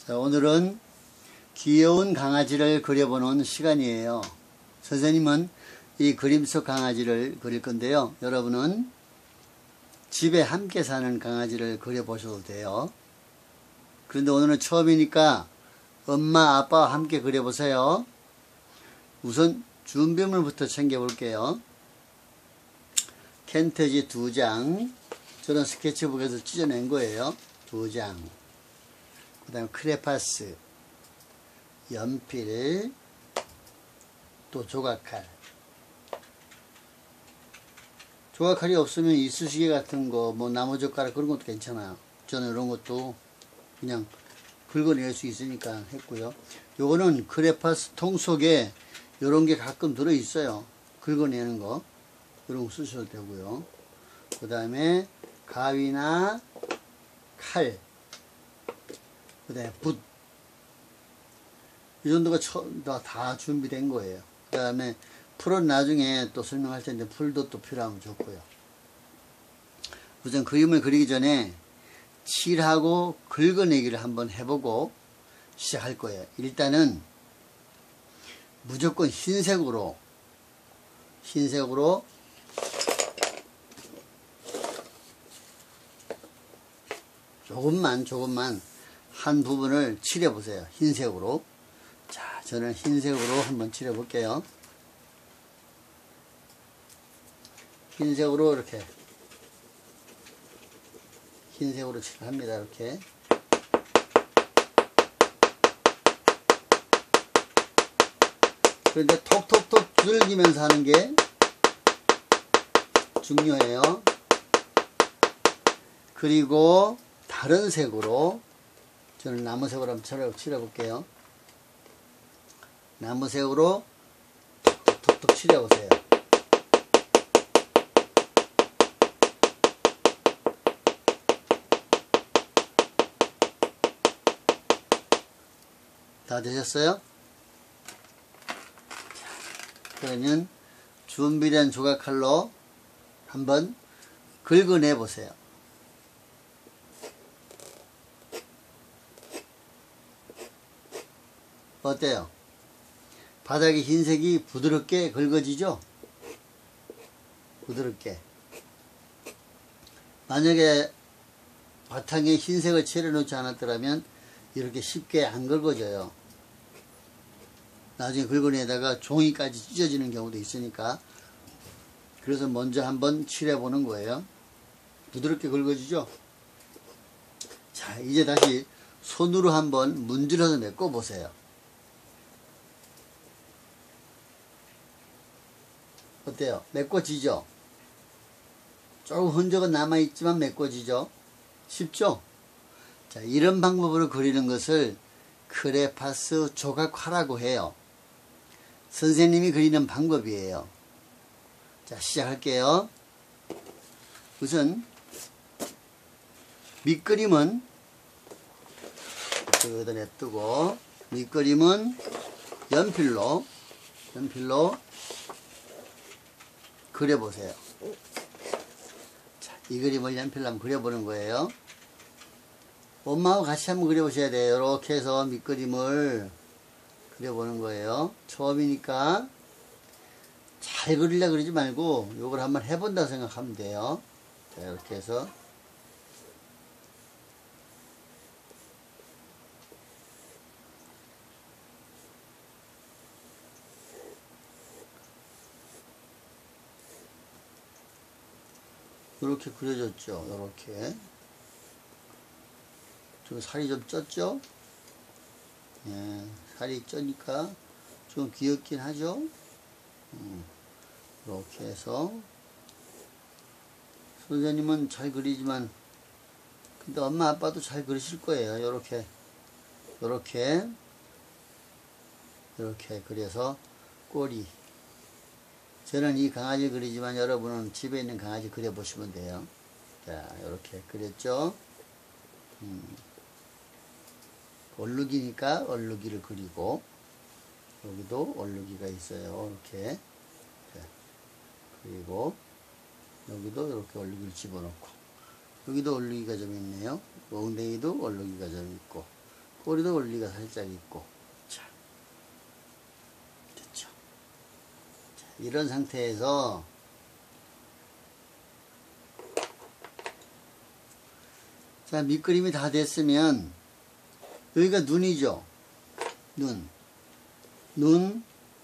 자, 오늘은 귀여운 강아지를 그려보는 시간이에요. 선생님은 이 그림 속 강아지를 그릴 건데요. 여러분은 집에 함께 사는 강아지를 그려보셔도 돼요. 그런데 오늘은 처음이니까 엄마, 아빠와 함께 그려보세요. 우선 준비물부터 챙겨볼게요. 캔터지 2장, 저는 스케치북에서 찢어낸 거예요. 2장. 그 다음에 크레파스, 연필, 또 조각칼. 조각칼이 없으면 이쑤시개 같은 거, 뭐 나무젓가락 그런 것도 괜찮아요. 저는 이런 것도 그냥 긁어낼 수 있으니까 했고요. 요거는 크레파스 통 속에 요런 게 가끔 들어있어요. 긁어내는 거. 이런 거 쓰셔도 되고요. 그 다음에 가위나 칼, 그 다음에 붓. 이 정도가 다 준비된 거예요. 그 다음에 풀은 나중에 또 설명할 텐데 풀도 또 필요하면 좋고요. 우선 그림을 그리기 전에 칠하고 긁어내기를 한번 해보고 시작할 거예요. 일단은 무조건 흰색으로 조금만 한 부분을 칠해 보세요. 흰색으로. 자, 저는 흰색으로 한번 칠해 볼게요. 흰색으로 이렇게 흰색으로 칠합니다. 이렇게. 그런데 톡톡톡 두들기면서 하는 게 중요해요. 그리고 다른 색으로, 저는 나무색으로 한번 칠해볼게요. 나무색으로 톡톡톡 칠해보세요. 다 되셨어요? 그러면 준비된 조각칼로 한번 긁어내 보세요. 어때요? 바닥에 흰색이 부드럽게 긁어지죠? 부드럽게. 만약에 바탕에 흰색을 칠해놓지 않았더라면 이렇게 쉽게 안 긁어져요. 나중에 긁어내다가 종이까지 찢어지는 경우도 있으니까. 그래서 먼저 한번 칠해보는 거예요. 부드럽게 긁어지죠? 자, 이제 다시 손으로 한번 문질러서 메꿔보세요. 어때요? 메꿔지죠? 조금 흔적은 남아있지만 메꿔지죠? 쉽죠? 자, 이런 방법으로 그리는 것을 크레파스 조각화라고 해요. 선생님이 그리는 방법이에요. 자, 시작할게요. 우선 밑그림은 여기다 냅두고, 밑그림은 연필로 그려보세요. 자, 이 그림을 연필로 한번 그려보는 거예요. 엄마하고 같이 한번 그려보셔야 돼요. 이렇게 해서 밑그림을 그려보는 거예요. 처음이니까 잘 그리려고 그러지 말고 요걸 한번 해본다고 생각하면 돼요. 자, 이렇게 해서 이렇게 그려졌죠. 이렇게. 좀 살이 좀 쪘죠? 예, 살이 쪄니까 좀 귀엽긴 하죠? 이렇게 해서 선생님은 잘 그리지만 근데 엄마 아빠도 잘 그리실 거예요. 요렇게 그려서 꼬리. 저는 이 강아지 그리지만 여러분은 집에 있는 강아지 그려보시면 돼요. 자, 이렇게 그렸죠? 얼룩이니까 얼룩이를 그리고, 여기도 얼룩이가 있어요. 이렇게. 자, 그리고 여기도 이렇게 얼룩이를 집어넣고, 여기도 얼룩이가 좀 있네요. 엉덩이도 얼룩이가 좀 있고, 꼬리도 원리가 살짝 있고. 자, 됐죠. 자, 이런 상태에서 자, 밑그림이 다 됐으면 여기가 눈이죠. 눈,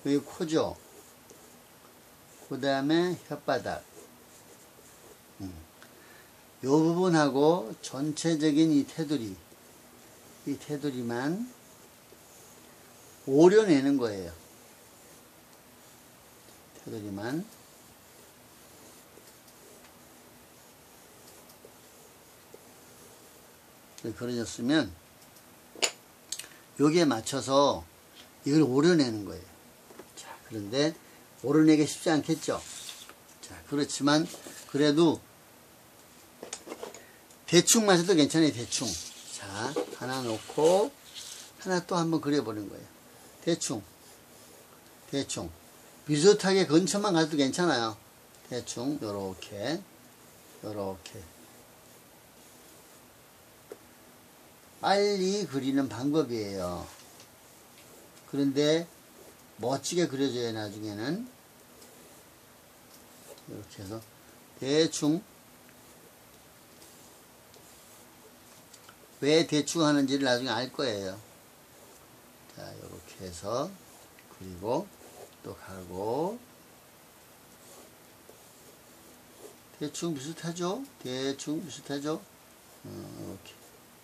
여기 코죠. 그 다음에 혓바닥. 요 부분하고 전체적인 이 테두리만 오려내는 거예요. 테두리만. 그려졌으면 여기에 맞춰서 이걸 오려내는 거예요. 자, 그런데 오려내기 쉽지 않겠죠. 자, 그렇지만 그래도 대충 맞아도 괜찮아요. 대충. 자, 하나 놓고 하나 또 한번 그려보는 거예요. 대충 비슷하게 근처만 가도 괜찮아요. 대충 요렇게 빨리 그리는 방법이에요. 그런데 멋지게 그려져야 나중에는 이렇게 해서 대충. 왜 대충 하는지를 나중에 알 거예요. 자, 이렇게 해서 그리고 또 가고. 대충 비슷하죠? 이렇게.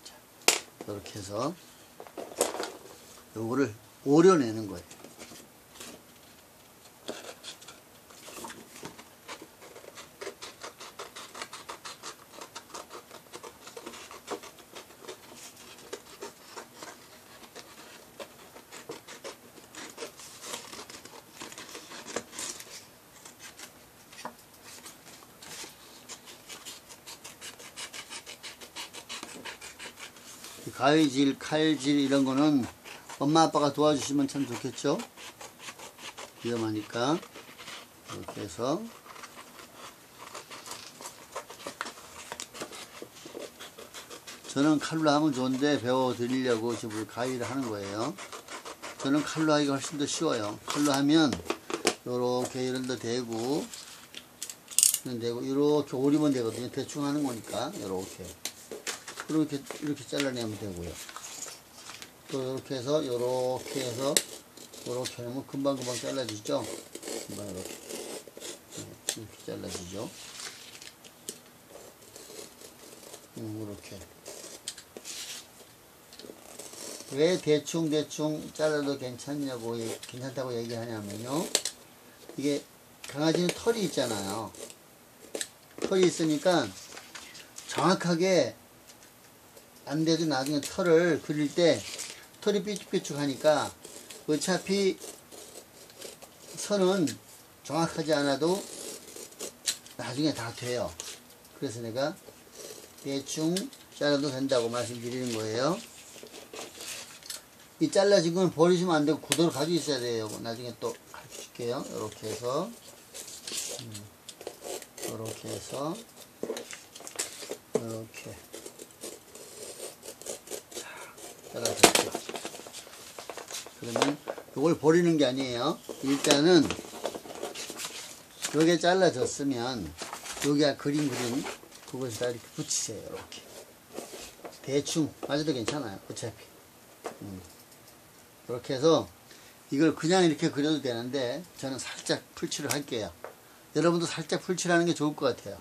자, 이렇게 해서 요거를 오려내는 거예요. 가위질, 칼질 이런 거는 엄마 아빠가 도와주시면 참 좋겠죠. 위험하니까. 이렇게 해서 저는 칼로 하면 좋은데 배워드리려고 지금 가위를 하는 거예요. 저는 칼로 하기가 훨씬 더 쉬워요. 칼로 하면 요렇게 이런 데 대고 이렇게 오리면 되거든요. 대충 하는 거니까 요렇게 이렇게 잘라내면 되고요. 또 이렇게 해서 이렇게 하면 금방 잘라지죠. 금방 이렇게 잘라지죠. 이렇게. 왜 대충 잘라도 괜찮다고 얘기하냐면요. 이게 강아지는 털이 있잖아요. 털이 있으니까 정확하게 안 돼도 나중에 털을 그릴 때 털이 삐죽삐죽하니까 어차피 선은 정확하지 않아도 나중에 다 돼요. 그래서 내가 대충 잘라도 된다고 말씀드리는 거예요. 이 잘라진 건 버리시면 안 되고 그대로 가지고 있어야 돼요. 나중에 또 가르쳐 줄게요. 이렇게 해서 이렇게 잘라줬죠. 그러면 이걸 버리는 게 아니에요. 일단은 여기에 잘라졌으면 여기가 그린 그것을 다 이렇게 붙이세요. 이렇게 대충 맞아도 괜찮아요. 어차피 이렇게 해서 이걸 그냥 이렇게 그려도 되는데 저는 살짝 풀칠을 할게요. 여러분도 살짝 풀칠하는 게 좋을 것 같아요.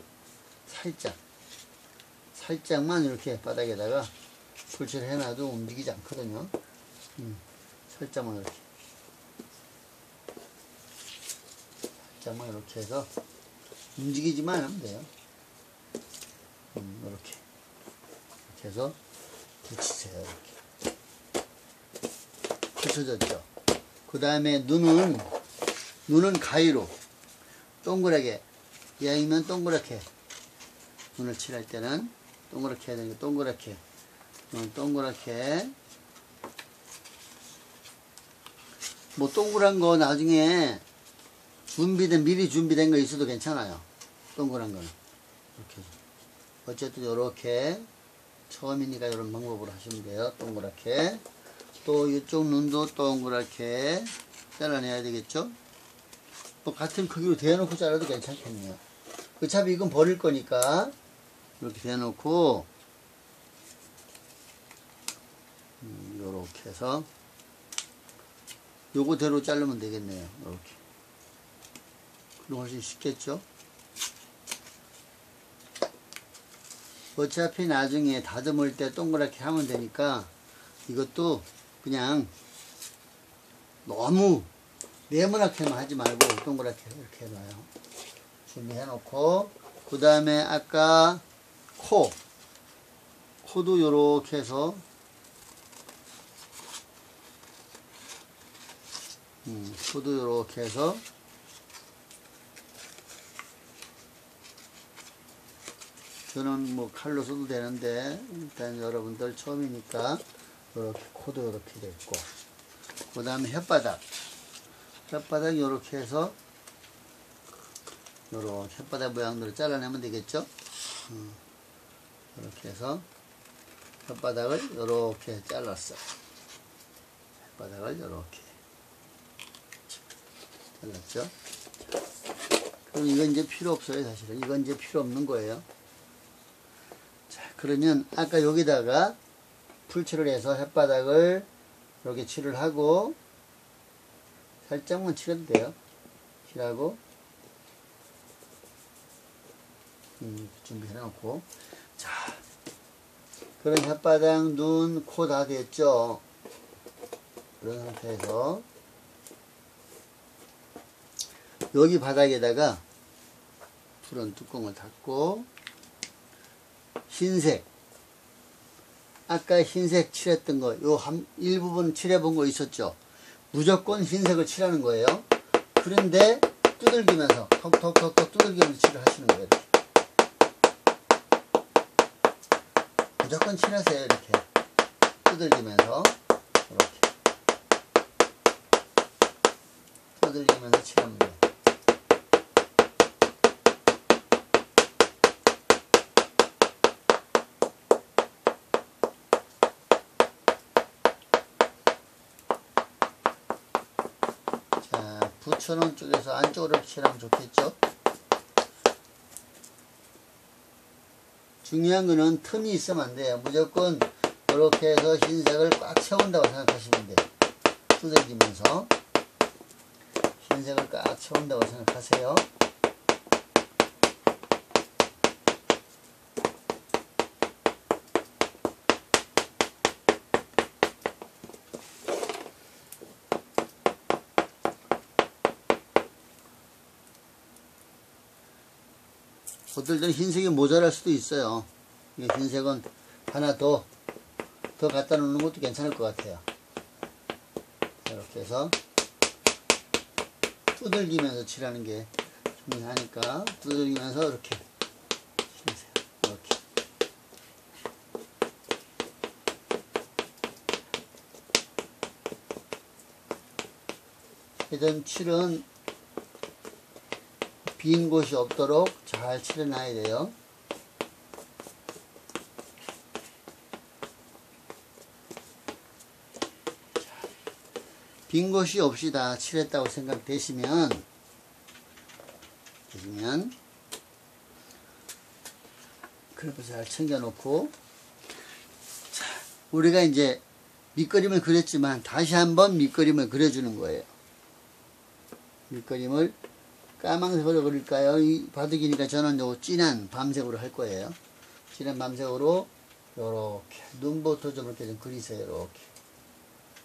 살짝만 이렇게 바닥에다가 풀칠을 해놔도 움직이지 않거든요. 살짝만 이렇게 해서 움직이지만 하면 돼요. 이렇게 해서 붙이세요. 이렇게 붙여졌죠. 그 다음에 눈은 가위로 동그랗게, 이왕이면 동그랗게 눈을 칠할 때는 동그랗게 해야 되니까 동그랗게 뭐 동그란 거 나중에 미리 준비된 거 있어도 괜찮아요. 동그란 거는 이렇게 어쨌든 요렇게 처음이니까 이런 방법으로 하시면 돼요. 동그랗게. 또 이쪽 눈도 동그랗게 잘라내야 되겠죠? 또 같은 크기로 대놓고 잘라도 괜찮겠네요. 어차피 이건 버릴 거니까 이렇게 대놓고 요렇게 해서 요거대로 자르면 되겠네요. 이렇게. 그럼 훨씬 쉽겠죠? 어차피 나중에 다듬을 때 동그랗게 하면 되니까 이것도 그냥 너무 네모나게만 하지 말고 동그랗게 이렇게 해놔요. 준비해 놓고 그 다음에 아까 코도 요렇게 해서 코도 요렇게 해서 저는 뭐 칼로 써도 되는데 일단 여러분들 처음이니까 이렇게 코도 이렇게 됐고 그 다음에 혓바닥 이렇게 해서 요렇게 혓바닥 모양대로 잘라내면 되겠죠. 이렇게 해서 혓바닥을 요렇게 잘랐어요. 혓바닥을 요렇게 잘랐죠. 그럼 이건 이제 필요 없어요. 사실은 이건 이제 필요 없는 거예요. 자, 그러면 아까 여기다가 풀칠을 해서 혓바닥을 이렇게 칠을 하고 살짝만 칠해도 돼요. 칠하고 준비해 놓고 자, 그런 혓바닥, 눈, 코 다 됐죠. 그런 상태에서 여기 바닥에다가 푸른 뚜껑을 닫고 흰색 아까 흰색 칠했던 거 요 일부분 칠해본 거 있었죠. 무조건 흰색을 칠하는 거예요. 그런데 두들기면서 톡톡톡톡 두들기면서 칠을 하시는 거예요. 이렇게. 무조건 칠하세요. 이렇게 두들기면서 이렇게 두들기면서 칠하는 거예요. 붙여놓은 쪽에서 안쪽으로 칠하면 좋겠죠. 중요한 거는 틈이 있으면 안 돼요. 무조건 이렇게 해서 흰색을 꽉 채운다고 생각하시면 돼요. 두들기면서 흰색을 꽉 채운다고 생각하세요. 어떨 흰색이 모자랄 수도 있어요. 흰색은 하나 더 갖다 놓는 것도 괜찮을 것 같아요. 이렇게 해서 두들기면서 칠하는 게 중요하니까 두들기면서 이렇게 칠하세요. 이렇게. 이런 칠은 빈 곳이 없도록 잘 칠해놔야 돼요. 빈 곳이 없이 다 칠했다고 생각되시면 그렇게 잘 챙겨놓고 자, 우리가 이제 밑그림을 그렸지만 다시 한번 밑그림을 그려주는 거예요. 밑그림을 까만색으로 그릴까요? 이 바둑이니까 저는 요 진한 밤색으로 할 거예요. 진한 밤색으로 요렇게 눈부터 좀 이렇게 좀 그리세요.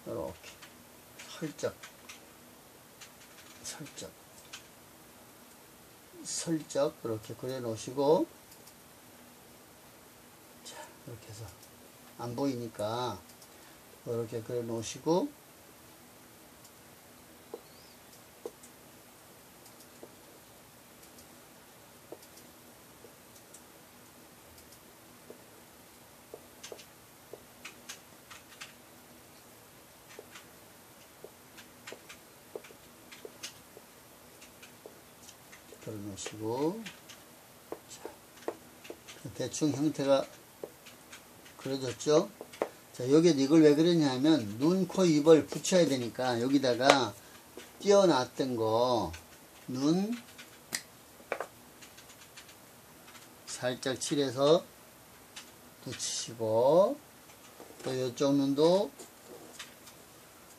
요렇게 슬쩍 이렇게 그려 놓으시고 자, 이렇게 해서 안 보이니까 이렇게 그려 놓으시고 그려놓으시고 자, 대충 형태가 그려졌죠? 자, 여기에 이걸 왜 그러냐면 눈, 코, 입을 붙여야 되니까 여기다가 띄어놨던 거 눈 살짝 칠해서 붙이시고 또 이쪽 눈도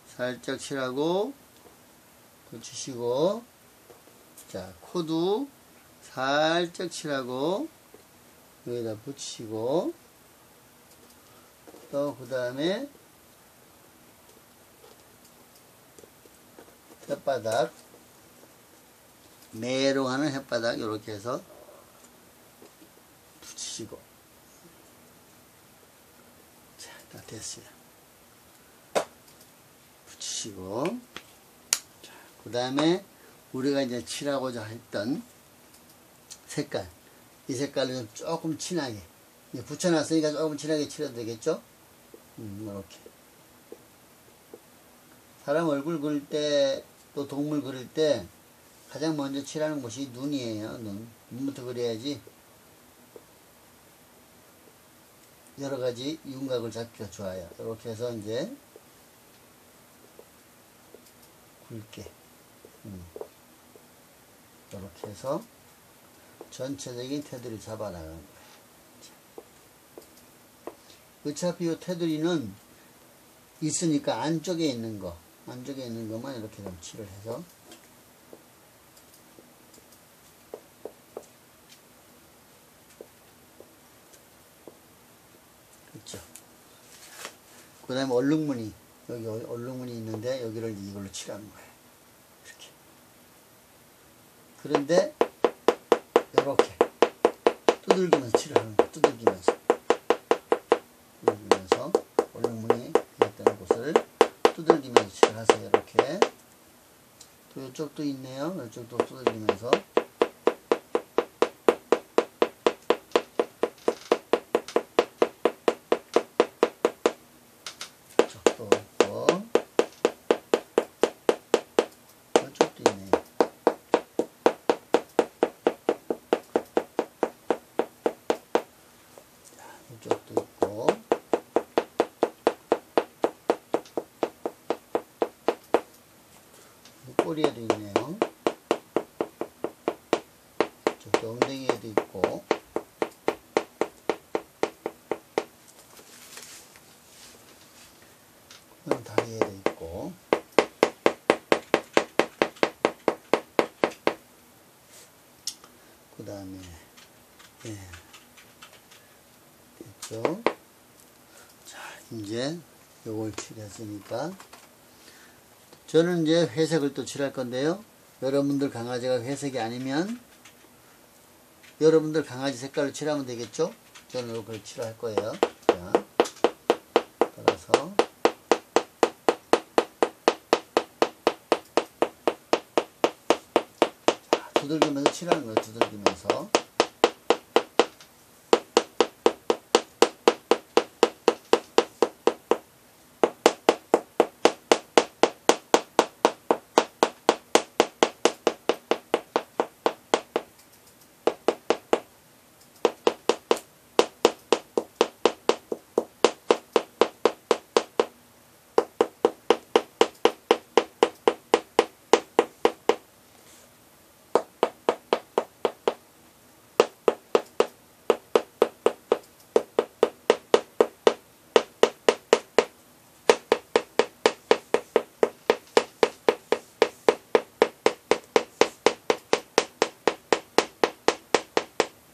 살짝 칠하고 붙이시고 자 코도 살짝 칠하고 여기다 붙이시고 또 그 다음에 혓바닥 메롱하는 혓바닥 이렇게 해서 붙이시고 자, 다 됐어요. 붙이시고 자, 그 다음에 우리가 이제 칠하고자 했던 색깔 이 색깔을 좀 조금 진하게 붙여놨으니까 조금 진하게 칠해도 되겠죠? 이렇게 사람 얼굴 그릴 때 또 동물 그릴 때 가장 먼저 칠하는 곳이 눈이에요. 눈부터 그려야지 여러가지 윤곽을 잡기가 좋아요. 이렇게 해서 이제 굵게 이렇게 해서 전체적인 테두리 잡아나가는 거예요. 어차피 이 테두리는 있으니까 안쪽에 있는 것만 이렇게 좀 칠을 해서 그렇죠. 그 다음에 얼룩무늬 여기 얼룩무늬 있는데 여기를 이걸로 칠하는 거예요. 이렇게. 그런데 이렇게 두들기면서 칠을 하는 거예요. 두들기면서 얼룩무늬 있던 곳을 두들기면서 칠을 하세요. 이렇게. 또 이쪽도 있네요. 이쪽도 두들기면서 이쪽도 있고 이쪽도 있네요. 이쪽도 있고 꼬리에도 있네요. 이쪽도 엉덩이에도 있고 다리에도 있고 그 다음에 됐죠. 자 이제 요걸 칠했으니까 저는 이제 회색을 또 칠할 건데요. 여러분들 강아지가 회색이 아니면 여러분들 강아지 색깔로 칠하면 되겠죠. 저는 이걸 칠할 거예요. 자, 따라서 자, 두들기면서 칠하는 거예요. 두들기면서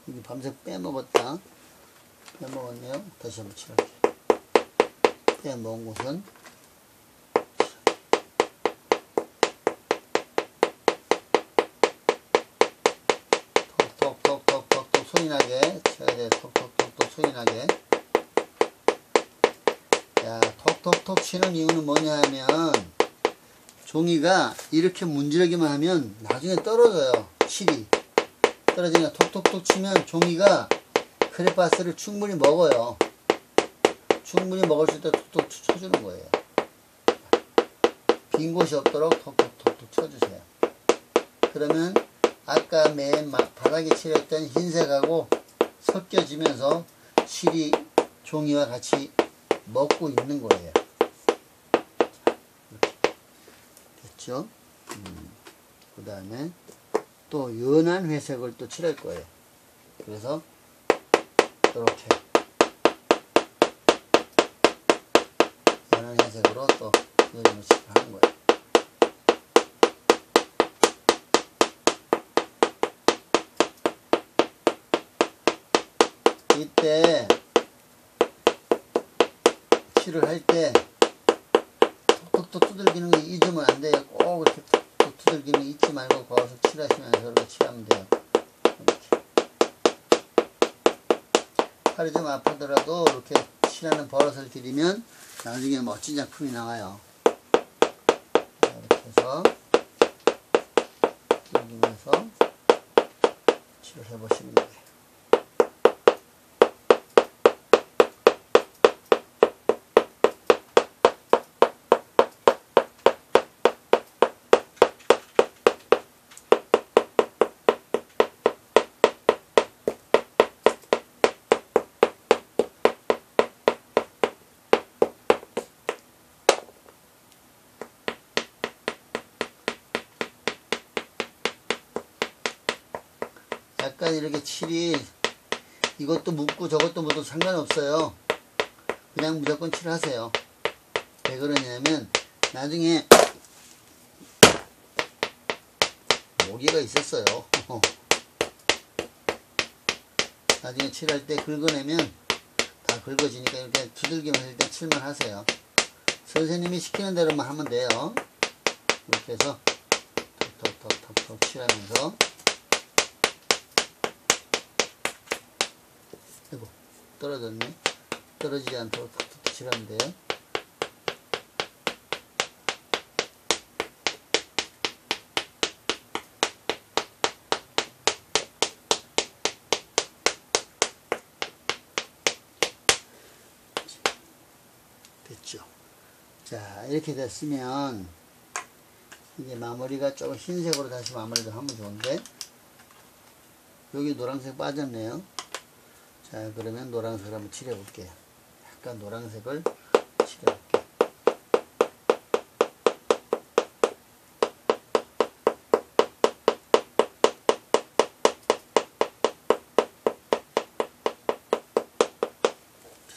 여기 밤새 빼먹었다. 빼먹었네요. 다시 한번 칠할게요. 빼먹은 곳은 톡톡톡톡톡 소리 나게 쳐야 돼. 톡톡톡톡 소리 나게. 자, 톡톡톡 치는 이유는 뭐냐 하면 종이가 이렇게 문지르기만 하면 나중에 떨어져요. 실이 떨어지니까 톡톡톡 치면 종이가 크레파스를 충분히 먹어요. 충분히 먹을 수 있도록 톡톡 쳐주는 거예요. 빈 곳이 없도록 톡톡톡톡 쳐주세요. 그러면 아까 맨 바닥에 칠했던 흰색하고 섞여지면서 실이 종이와 같이 먹고 있는 거예요. 이렇게 됐죠? 그 다음에 또 연한 회색을 또 칠할 거예요. 그래서 이렇게 연한 회색으로 또 이런 식으로 하는 거예요. 이때 칠을 할 때 톡톡톡 두들기는 거 잊으면 안 돼요. 꼭 이렇게 톡톡 두들기는 거 잊지 말고 거기서 칠하시면서 이렇게 칠하면 돼요. 이렇게. 팔이 좀 아프더라도 이렇게 칠하는 버릇을 들이면 나중에 멋진 작품이 나와요. 이렇게 해서 두들기면서 칠을 해보시면 돼요. 약간 이렇게 칠이 이것도 묻고 저것도 묻어도 상관없어요. 그냥 무조건 칠하세요. 왜 그러냐면 나중에 모기가 있었어요. 나중에 칠할 때 긁어내면 다 긁어지니까 이렇게 두들기면서 일단 칠만 하세요. 선생님이 시키는 대로만 하면 돼요. 이렇게 해서 톡톡톡톡 칠하면서 아이고 떨어졌네. 떨어지지 않도록 톡톡 칠하면 돼요. 됐죠. 자, 이렇게 됐으면 이제 마무리가 조금 흰색으로 다시 마무리를 하면 좋은데 여기 노란색 빠졌네요. 자, 그러면 노란색을 한번 칠해 볼게요. 약간 노란색을 칠해 볼게요.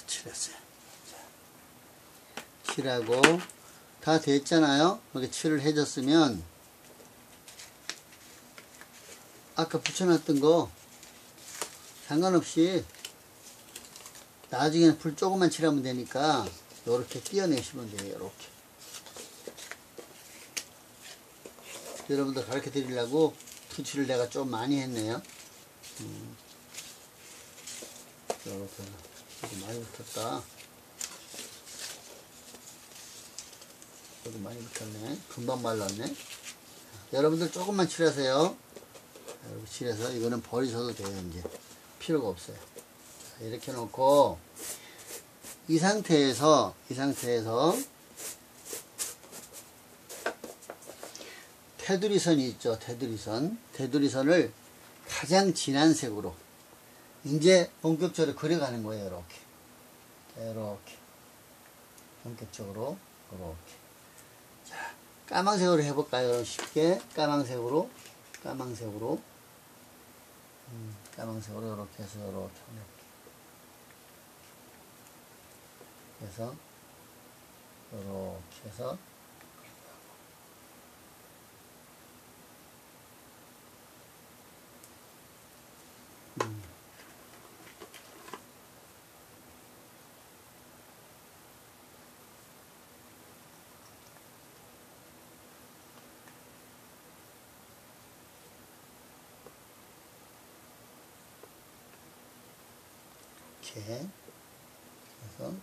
칠했어요. 자, 칠하고 다 됐잖아요. 이렇게 칠을 해줬으면 아까 붙여놨던 거 상관없이 나중에는 불 조금만 칠하면 되니까 이렇게 띄어내시면 돼요. 이렇게 여러분들 가르쳐 드리려고 푸치를 내가 좀 많이 했네요. 이렇게 많이 붙었다. 여기 많이 붙었네. 금방 말랐네. 여러분들 조금만 칠하세요. 이렇게 칠해서 이거는 버리셔도 돼요. 이제 필요가 없어요. 자, 이렇게 놓고 이 상태에서 테두리선이 있죠. 테두리선을 가장 진한 색으로 이제 본격적으로 그려가는 거예요. 이렇게 본격적으로 이렇게. 자, 까만색으로 해볼까요? 그럼 쉽게 까만색으로 이렇게 해서 이렇게 해서 이렇게 해서 이렇게 해서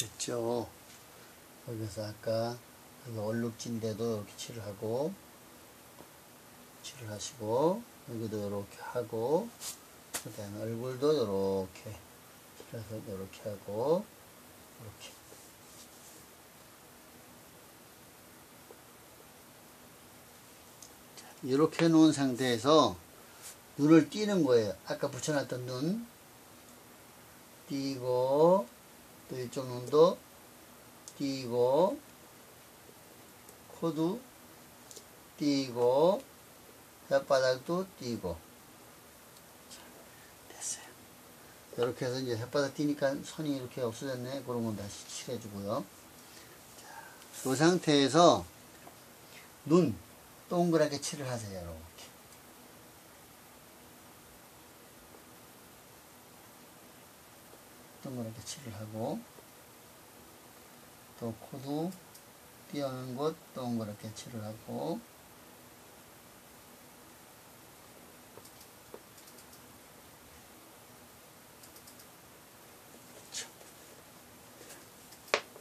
됐죠. 여기서 아까 여기 얼룩진데도 이렇게 칠을 하고, 칠을 하시고, 여기도 이렇게 하고, 그 다음에 얼굴도 이렇게 칠해서 이렇게 하고, 이렇게. 이렇게 놓은 상태에서 눈을 띄는 거예요. 아까 붙여놨던 눈 띄고, 또 이쪽 눈도 띄고, 코도 띄고, 혓바닥도 띄고. 자, 됐어요. 이렇게 해서 이제 혓바닥 띄니까 선이 이렇게 없어졌네. 그런 건 다시 칠해주고요. 자, 이 상태에서 눈 동그랗게 칠을 하세요. 이렇게. 동그랗게 칠을 하고, 또 코도 띄어는 곳 동그랗게 칠을 하고,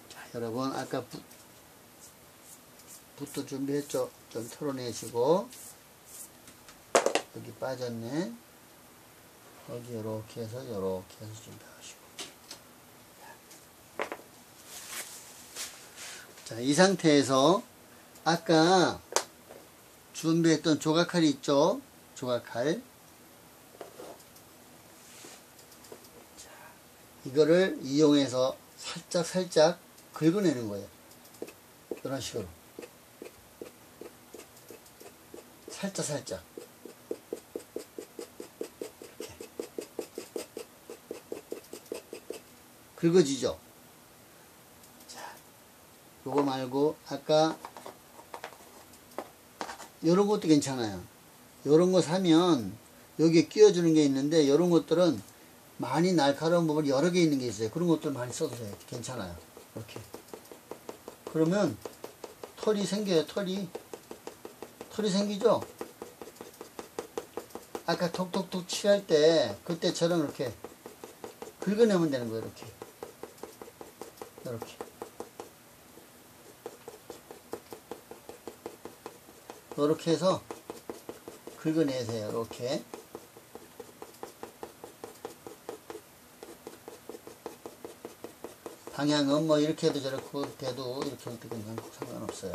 자, 여러분 아까 붓도 준비했죠? 좀 털어내시고, 여기 빠졌네. 여기 이렇게 해서 준비하시고. 자, 이 상태에서 아까 준비했던 조각칼이 있죠? 조각칼. 자, 이거를 이용해서 살짝 긁어내는 거예요. 이런 식으로. 살짝. 이렇게. 긁어지죠? 요거 말고 아까 요런 것도 괜찮아요. 요런 거 사면 여기에 끼워주는 게 있는데, 요런 것들은 많이 날카로운 부분이 여러 개 있는 게 있어요. 그런 것들 많이 써도 돼요. 괜찮아요. 이렇게. 그러면 털이 생겨요. 털이 생기죠? 아까 톡톡톡 칠할 때 그때처럼 이렇게 긁어내면 되는 거예요. 이렇게 해서 긁어내세요. 이렇게. 방향은 뭐 이렇게 해도 저렇게 돼도 이렇게 해도 괜찮고 상관없어요.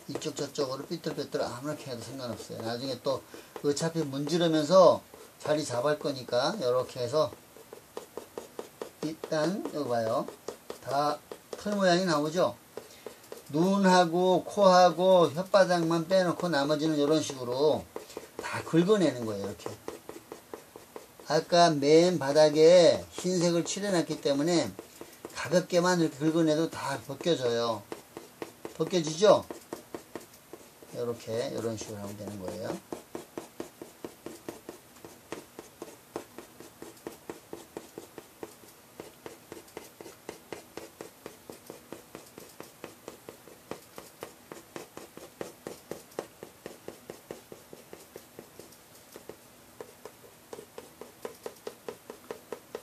이쪽 저쪽으로 삐뚤빼뚤 아무렇게 해도 상관없어요. 나중에 또 어차피 문지르면서 자리 잡을 거니까 이렇게 해서 일단 여기 봐요. 다 털 모양이 나오죠? 눈하고 코하고 혓바닥만 빼놓고 나머지는 이런 식으로 다 긁어내는 거예요. 이렇게. 아까 맨 바닥에 흰색을 칠해놨기 때문에 가볍게만 이렇게 긁어내도 다 벗겨져요. 벗겨지죠? 이렇게 이런 식으로 하면 되는 거예요.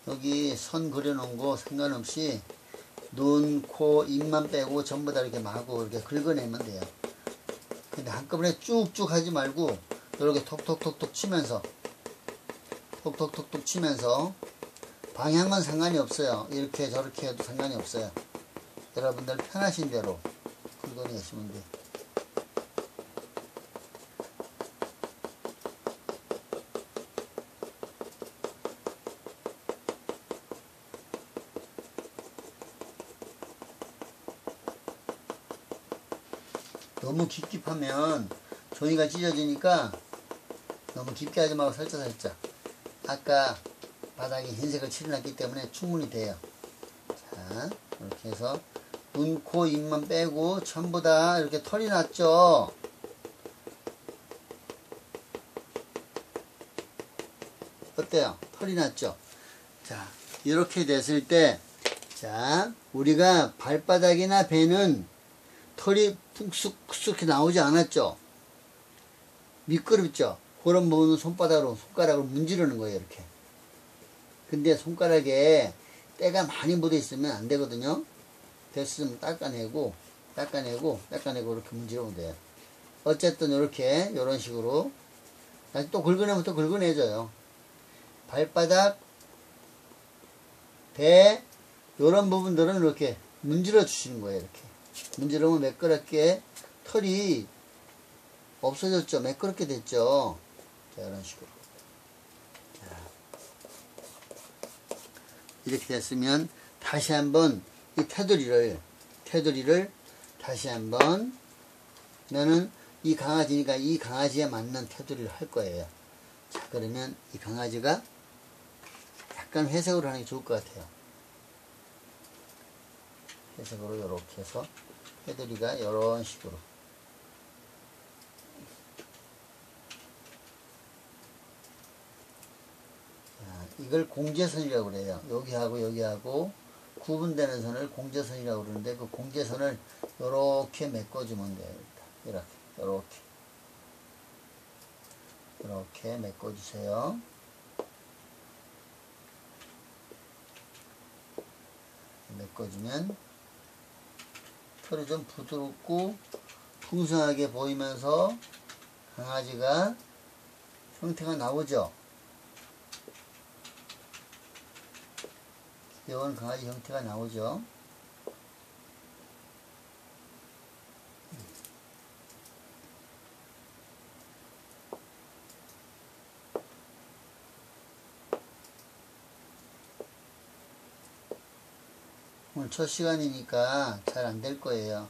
여기 선 그려놓은 거 상관없이 눈, 코, 입만 빼고 전부 다 이렇게 마구 이렇게 긁어내면 돼요. 근데 한꺼번에 쭉쭉 하지 말고 이렇게 톡톡톡톡 치면서 방향은 상관이 없어요. 이렇게 저렇게 해도 상관이 없어요. 여러분들 편하신 대로 긁어내시면 돼요. 너무 깊게 파면 종이가 찢어지니까 너무 깊게 하지 말고 살짝. 아까 바닥에 흰색을 칠해놨기 때문에 충분히 돼요. 자, 이렇게 해서 눈, 코, 입만 빼고 전부 다 이렇게 털이 났죠? 어때요? 털이 났죠? 자, 이렇게 됐을 때, 자, 우리가 발바닥이나 배는 털이 푹쑥 나오지 않았죠? 미끄럽죠? 그런 부분은 손가락으로 문지르는 거예요. 이렇게. 근데 손가락에 때가 많이 묻어 있으면 안 되거든요. 됐으면 닦아내고 이렇게 문지르면 돼요. 어쨌든 이렇게 이런 식으로 다시 또 긁어내면 또 긁어내줘요. 발바닥, 배 이런 부분들은 이렇게 문질러 주시는 거예요. 이렇게 문지르면 매끄럽게 털이 없어졌죠. 매끄럽게 됐죠. 자, 이런 식으로. 자, 이렇게 됐으면 다시 한번 이 테두리를 다시 한번 나는 이 강아지니까 이 강아지에 맞는 테두리를 할 거예요. 자, 그러면 이 강아지가 약간 회색으로 하는 게 좋을 것 같아요. 회색으로 이렇게 해서 테두리가 이런 식으로. 자, 이걸 공제선이라고 그래요. 여기하고 구분되는 선을 공제선이라고 그러는데 그 공제선을 이렇게 메꿔주면 돼요. 이렇게 메꿔주세요. 메꿔주면 털이 좀 부드럽고 풍성하게 보이면서 강아지가 형태가 나오죠. 귀여운 강아지 형태가 나오죠. 오늘 첫 시간이니까 잘 안 될 거예요.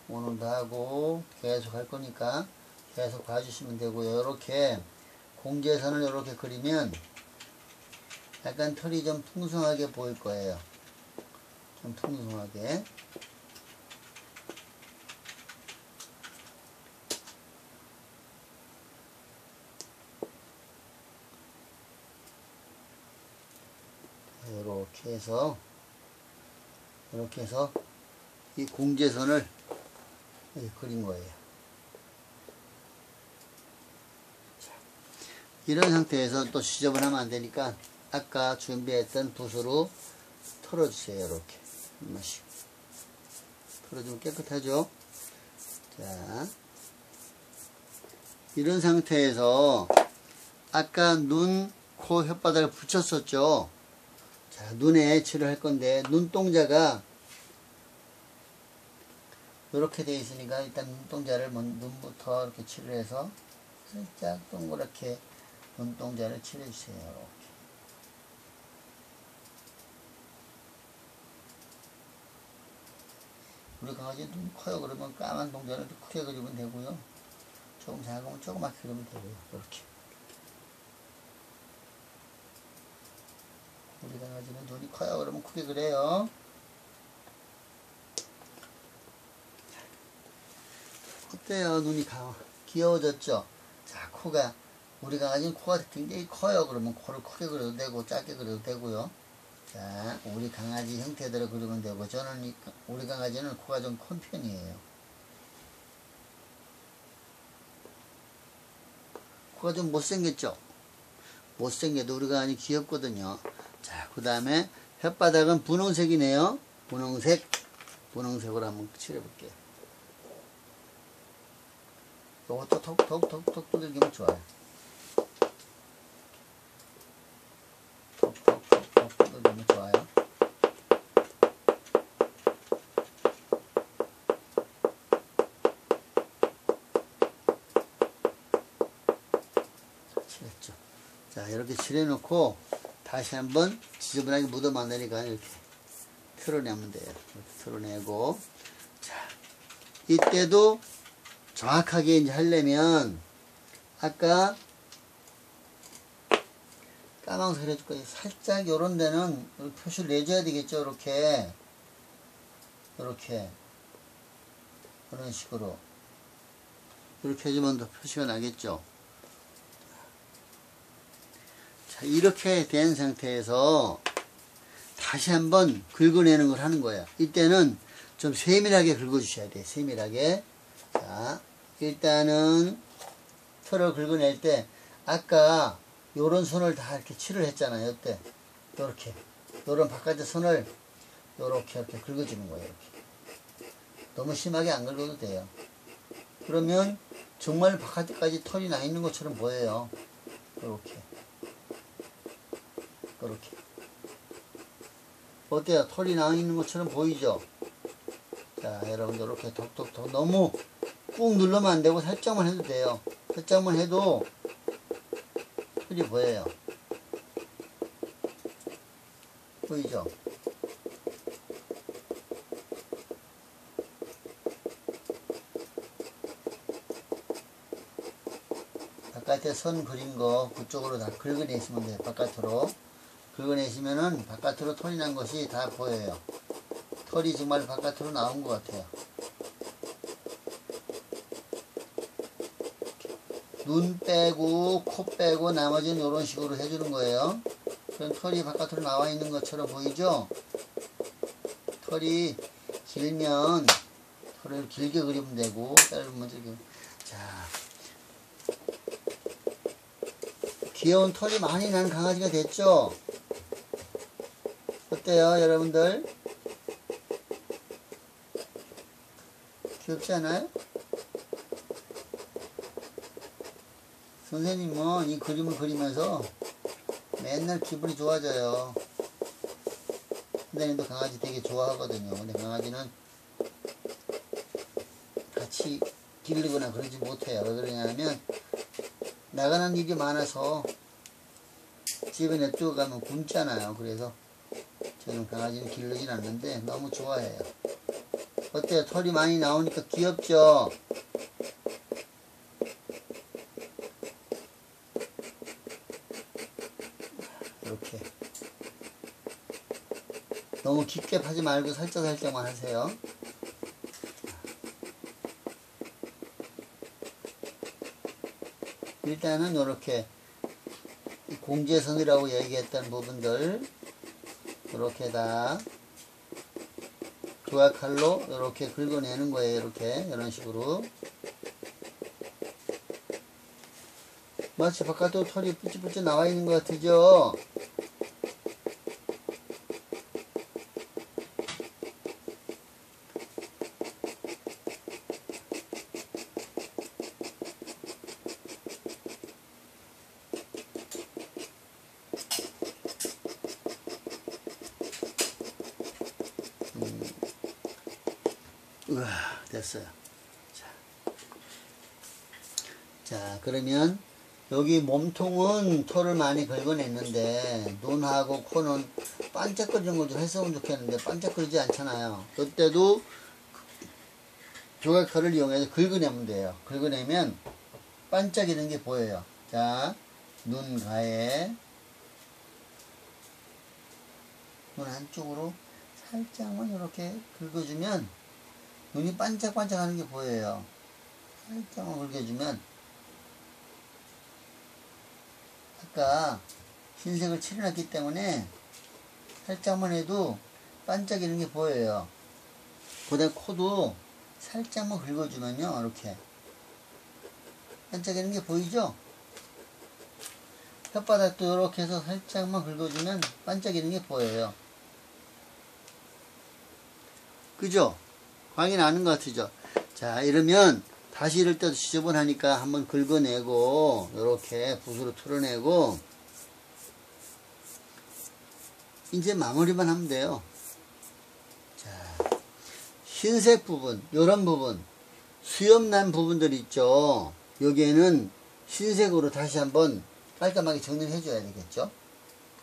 오늘도 하고 계속 할 거니까 계속 봐주시면 되고요. 이렇게 공제선을 이렇게 그리면 약간 털이 좀 풍성하게 보일 거예요. 좀 풍성하게. 이렇게 해서 이 공제선을 이렇게 그린 거예요. 자, 이런 상태에서 또 지저분하면 안 되니까 아까 준비했던 붓으로 털어주세요. 이렇게 한 번씩 털어주면 깨끗하죠. 자, 이런 상태에서 아까 눈, 코, 혓바닥을 붙였었죠. 자, 눈에 칠을 할 건데 눈동자가 이렇게 되어 있으니까 일단 눈동자를 눈부터 이렇게 칠을 해서 살짝 동그랗게 눈동자를 칠해주세요. 이렇게. 우리 강아지 눈 커요. 그러면 까만 동자를 크게 그리면 되고요. 조금 작으면 조그맣게 그리면 되고요. 이렇게. 우리 강아지는 눈이 커요. 그러면 크게 그래요. 어때요? 눈이 귀여워졌죠? 자, 코가, 우리 강아지는 코가 굉장히 커요. 그러면 코를 크게 그려도 되고, 작게 그려도 되고요. 자, 우리 강아지 형태대로 그리면 되고, 우리 강아지는 코가 좀 큰 편이에요. 코가 좀 못생겼죠? 못생겨도 우리 강아지 귀엽거든요. 자, 그 다음에 혓바닥은 분홍색이네요. 분홍색으로 한번 칠해볼게요. 요것도 톡톡톡톡 두들기면 좋아요. 톡톡톡톡 두들기면 좋아요. 칠했죠. 자, 이렇게 칠해놓고 다시 한번 지저분하게 묻으면 안 되니까 이렇게 털어내면 돼요. 이렇게 털어내고, 자, 이때도 정확하게 이제 하려면 아까 까망색 해줄 거예요. 살짝 요런 데는 표시를 내줘야 되겠죠. 이렇게 이런 식으로 이렇게 해주면 더 표시가 나겠죠. 자, 이렇게 된 상태에서 다시 한번 긁어내는 걸 하는 거예요. 이때는 좀 세밀하게 긁어주셔야 돼요. 세밀하게. 자, 일단은 털을 긁어낼 때 아까 요런 선을 다 이렇게 칠을 했잖아요. 이때 이렇게 요런 바깥의 선을 요렇게 이렇게 긁어주는 거예요. 이렇게. 너무 심하게 안 긁어도 돼요. 그러면 정말 바깥까지 털이 나 있는 것처럼 보여요. 요렇게. 요렇게. 어때요? 털이 나 있는 것처럼 보이죠? 자, 여러분들 이렇게 톡톡톡 너무 꾹 누르면 안 되고 살짝만 해도 돼요. 살짝만 해도 털이 보여요. 보이죠? 바깥에 선 그린 거 그쪽으로 다 긁어내시면 돼요. 바깥으로 긁어내시면은 바깥으로 털이 난 것이 다 보여요. 털이 정말 바깥으로 나온 것 같아요. 눈 빼고 코 빼고 나머지는 이런 식으로 해주는 거예요. 그럼 털이 바깥으로 나와 있는 것처럼 보이죠? 털이 길면 털을 길게 그리면 되고 짧으면 이렇게. 자, 귀여운 털이 많이 난 강아지가 됐죠? 어때요, 여러분들? 귀엽지 않아요? 선생님은 이 그림을 그리면서 맨날 기분이 좋아져요. 선생님도 강아지 되게 좋아하거든요. 근데 강아지는 같이 기르거나 그러지 못해요. 왜 그러냐면 나가는 일이 많아서 집에 냅두고 가면 굶잖아요. 그래서 저는 강아지는 기르진 않는데 너무 좋아해요. 어때요? 털이 많이 나오니까 귀엽죠? 이렇게 너무 깊게 파지 말고 살짝만 하세요. 일단은 이렇게 공제선이라고 얘기했던 부분들 이렇게 다 조약칼로 이렇게 긁어내는 거예요. 이렇게 이런 식으로 마치 바깥으로 털이 뿌ጭ뿌ጭ 나와 있는 것 같으죠? 우와, 됐어요. 자, 그러면 여기 몸통은 털을 많이 긁어냈는데 눈하고 코는 반짝거리는 걸 좀 했으면 좋겠는데 반짝거리지 않잖아요. 그때도 조각칼을 이용해서 긁어내면 돼요. 긁어내면 반짝이는 게 보여요. 자, 눈 가에 눈 안쪽으로 살짝만 이렇게 긁어주면 눈이 반짝반짝 하는 게 보여요. 살짝만 긁어주면 아까 흰색을 칠해놨기 때문에 살짝만 해도 반짝이는 게 보여요. 그 다음에 코도 살짝만 긁어주면요, 이렇게 반짝이는 게 보이죠? 혓바닥도 이렇게 해서 살짝만 긁어주면 반짝이는 게 보여요. 그죠? 광이 나는 것 같으죠? 자, 이러면 다시 이럴 때도 지저분하니까 한번 긁어내고 이렇게 붓으로 털어내고 이제 마무리만 하면 돼요. 자, 흰색 부분, 요런 부분, 수염 난 부분들 있죠? 여기에는 흰색으로 다시 한번 깔끔하게 정리를 해줘야 되겠죠?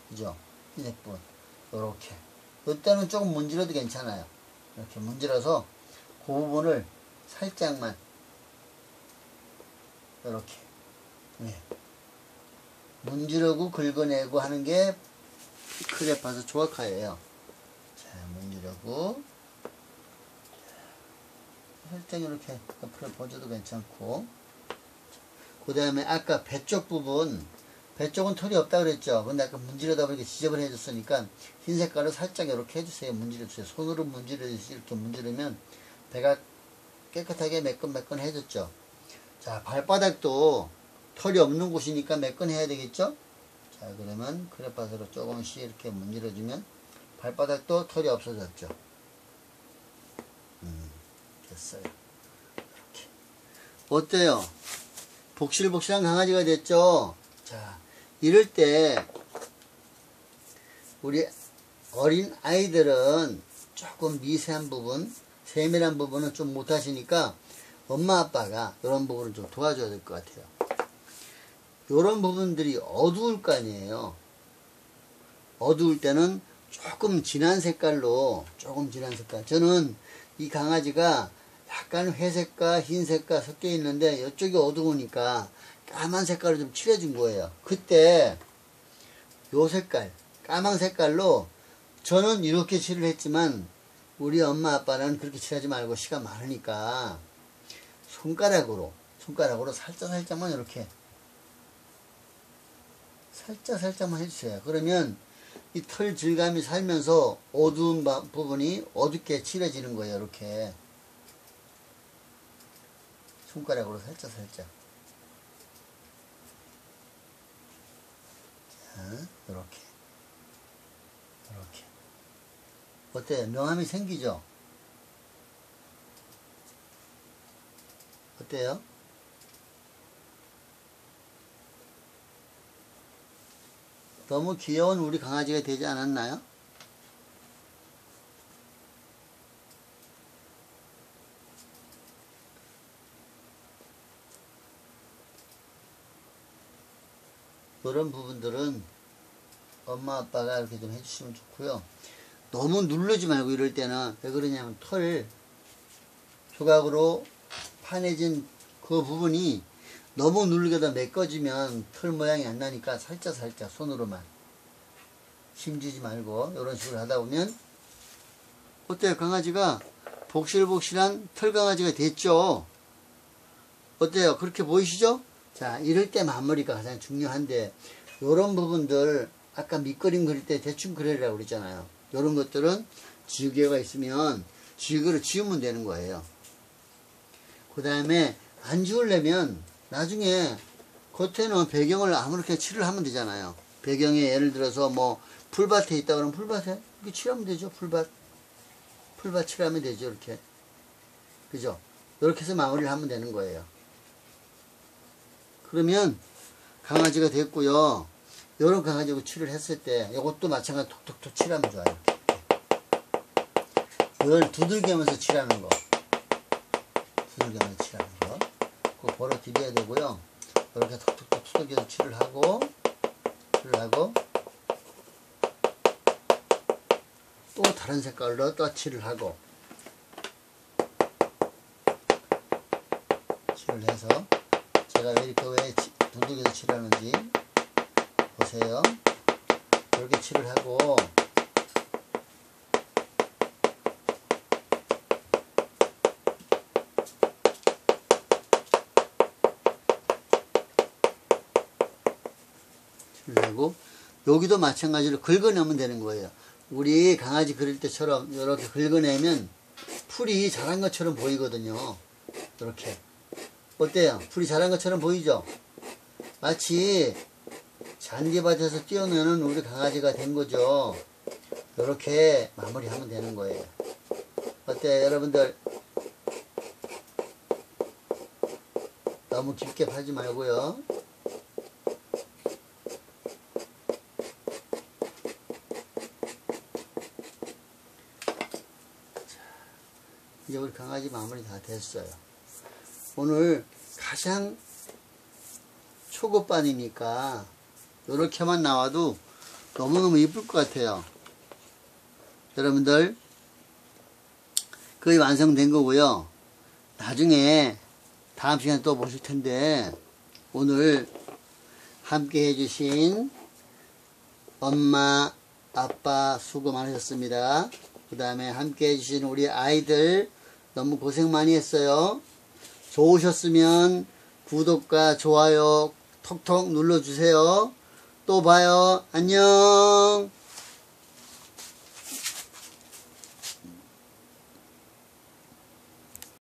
그죠? 흰색 부분 요렇게 이때는 조금 문질러도 괜찮아요. 이렇게 문질러서 그 부분을 살짝만 이렇게 문지르고 긁어내고 하는 게 크레파스 조각칼이에요. 자, 문지르고 살짝 이렇게 옆으로 번져도 괜찮고, 그 다음에 아까 배 쪽 부분, 배 쪽은 털이 없다 그랬죠. 근데 아까 문지르다 보니까 지저분해졌으니까 흰 색깔을 살짝 이렇게 해주세요. 문지르주세요. 손으로 문지르듯이 이렇게 문지르면 배가 깨끗하게 매끈매끈해졌죠. 자, 발바닥도 털이 없는 곳이니까 매끈해야 되겠죠? 자, 그러면 크레파스로 조금씩 이렇게 문질러주면 발바닥도 털이 없어졌죠. 됐어요. 이렇게. 어때요? 복실복실한 강아지가 됐죠? 자, 이럴 때 우리 어린 아이들은 조금 미세한 부분, 세밀한 부분은 좀 못하시니까 엄마 아빠가 이런 부분을 좀 도와줘야 될 것 같아요. 이런 부분들이 어두울 거 아니에요. 어두울 때는 조금 진한 색깔로, 조금 진한 색깔. 저는 이 강아지가 약간 회색과 흰색과 섞여 있는데 이쪽이 어두우니까 까만 색깔로 좀 칠해준 거예요. 그때 요 색깔, 까만 색깔로 저는 이렇게 칠을 했지만 우리 엄마 아빠는 그렇게 칠하지 말고 시간 많으니까 손가락으로 살짝만 이렇게 살짝만 해주세요. 그러면 이 털 질감이 살면서 어두운 부분이 어둡게 칠해지는 거예요. 이렇게 손가락으로 살짝 자, 이렇게 어때요? 명암이 생기죠? 어때요? 너무 귀여운 우리 강아지가 되지 않았나요? 이런 부분들은 엄마 아빠가 이렇게 좀 해주시면 좋고요. 너무 누르지 말고 이럴 때는 왜 그러냐면 털 조각으로 파내진 그 부분이 너무 누르게다 메꿔지면 털 모양이 안 나니까 살짝 손으로만 힘주지 말고 이런 식으로 하다 보면 어때요? 강아지가 복실복실한 털 강아지가 됐죠? 어때요? 그렇게 보이시죠? 자, 이럴 때 마무리가 가장 중요한데 이런 부분들 아까 밑그림 그릴 때 대충 그리라고 그랬잖아요. 이런 것들은 지우개가 있으면 지우개로 지우면 되는 거예요. 그 다음에 안 지우려면 나중에 겉에는 배경을 아무렇게 칠을 하면 되잖아요. 배경에 예를 들어서 뭐 풀밭에 있다 그러면 풀밭에 이렇게 칠하면 되죠. 풀밭 칠하면 되죠. 이렇게. 그죠? 이렇게 해서 마무리를 하면 되는 거예요. 그러면 강아지가 됐고요. 이런 강아지고 칠을 했을 때 이것도 마찬가지로 톡톡톡 칠하면 좋아요. 이걸 두들기면서 칠하는 거. 두들기면서 칠하는 거. 그거 벌어 들여야 되고요. 이렇게 톡톡톡 두들겨서 칠을 하고 또 다른 색깔로 또 칠을 하고 칠을 해서 제가 왜 이렇게 왜 두들겨서 칠하는지 보세요. 이렇게 칠을 하고 칠을 하고 여기도 마찬가지로 긁어내면 되는 거예요. 우리 강아지 그릴 때처럼 이렇게 긁어내면 풀이 자란 것처럼 보이거든요. 이렇게. 어때요? 풀이 자란 것처럼 보이죠? 마치 잔디밭에서 뛰어노는 우리 강아지가 된 거죠. 이렇게 마무리하면 되는 거예요. 어때요, 여러분들? 너무 깊게 파지 말고요. 이제 우리 강아지 마무리 다 됐어요. 오늘 가장 초급반이니까 이렇게만 나와도 너무너무 이쁠 것 같아요. 여러분들 거의 완성된 거고요. 나중에 다음 시간에 또 보실 텐데 오늘 함께 해주신 엄마 아빠 수고 많으셨습니다. 그 다음에 함께 해주신 우리 아이들 너무 고생 많이 했어요. 좋으셨으면 구독과 좋아요 톡톡 눌러주세요. 또 봐요. 안녕.